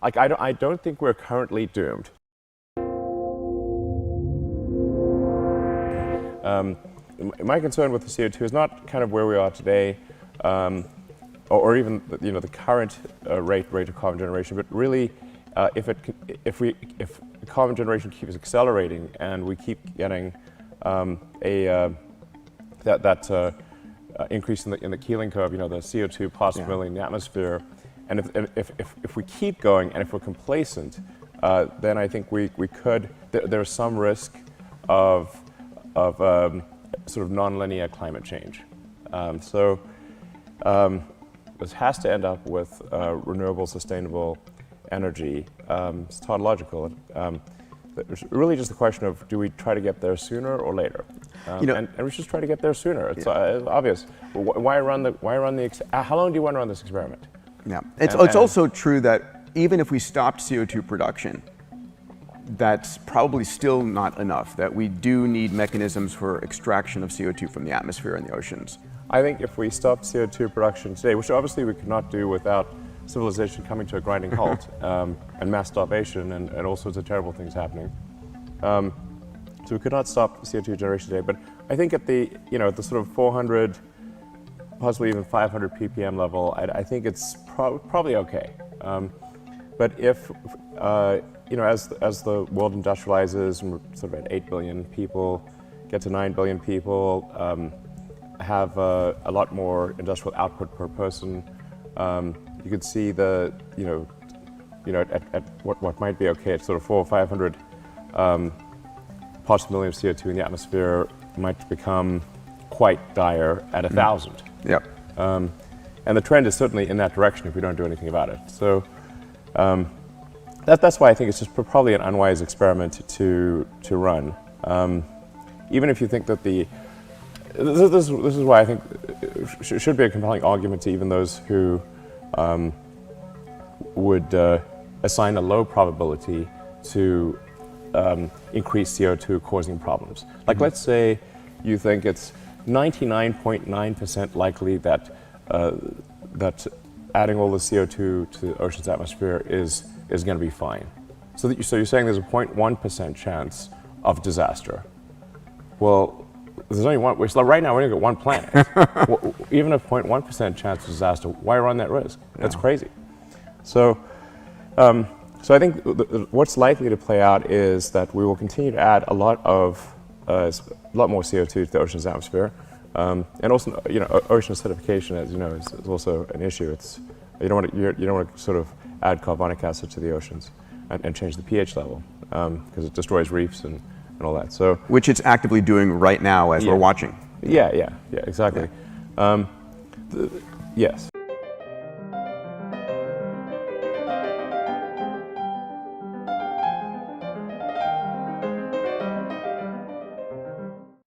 like, I don't think we're currently doomed. My concern with the CO2 is not kind of where we are today, or even the current rate of carbon generation, but really if carbon generation keeps accelerating and we keep getting that increase in the Keeling curve, the CO2 parts per million in the atmosphere, and if we keep going and if we're complacent, then I think we could. There's some risk of sort of non-linear climate change. This has to end up with renewable, sustainable energy. It's tautological. It's really just a question of, do we try to get there sooner or later? And we should try to get there sooner. It's obvious. Why run the? How long do you want to run this experiment? Yeah, it's also true that even if we stopped CO2 production, that's probably still not enough, that we do need mechanisms for extraction of CO2 from the atmosphere and the oceans. I think if we stopped CO2 production today, which obviously we could not do without civilization coming to a grinding halt, and mass starvation and all sorts of terrible things happening. So we could not stop CO2 generation today, but I think at the sort of 400, possibly even 500 ppm level, I think it's probably okay. But if as the world industrializes and we're sort of at 8 billion people, get to 9 billion people, have a lot more industrial output per person, you could see at what might be okay at sort of 400 or 500 parts per million of CO2 in the atmosphere might become quite dire at 1,000. Yep. And the trend is certainly in that direction if we don't do anything about it. So that's why I think it's just probably an unwise experiment to run. Even if you think that this is why I think it should be a compelling argument to even those who would assign a low probability to increased CO2 causing problems. Like, let's say you think it's 99.9% likely that adding all the CO2 to the ocean's atmosphere is going to be fine. So you're saying there's a 0.1% chance of disaster. Well, there's only one. So right now we're going to get one planet. Even a 0.1% chance of disaster, why run that risk? That's crazy. So I think what's likely to play out is that we will continue to add a lot more CO2 to the ocean's atmosphere, and also ocean acidification, as you know, is also an issue. You don't want to sort of add carbonic acid to the oceans and change the pH level because it destroys reefs and all that. So which it's actively doing right now as we're watching. Yeah, exactly. Yeah. Yes.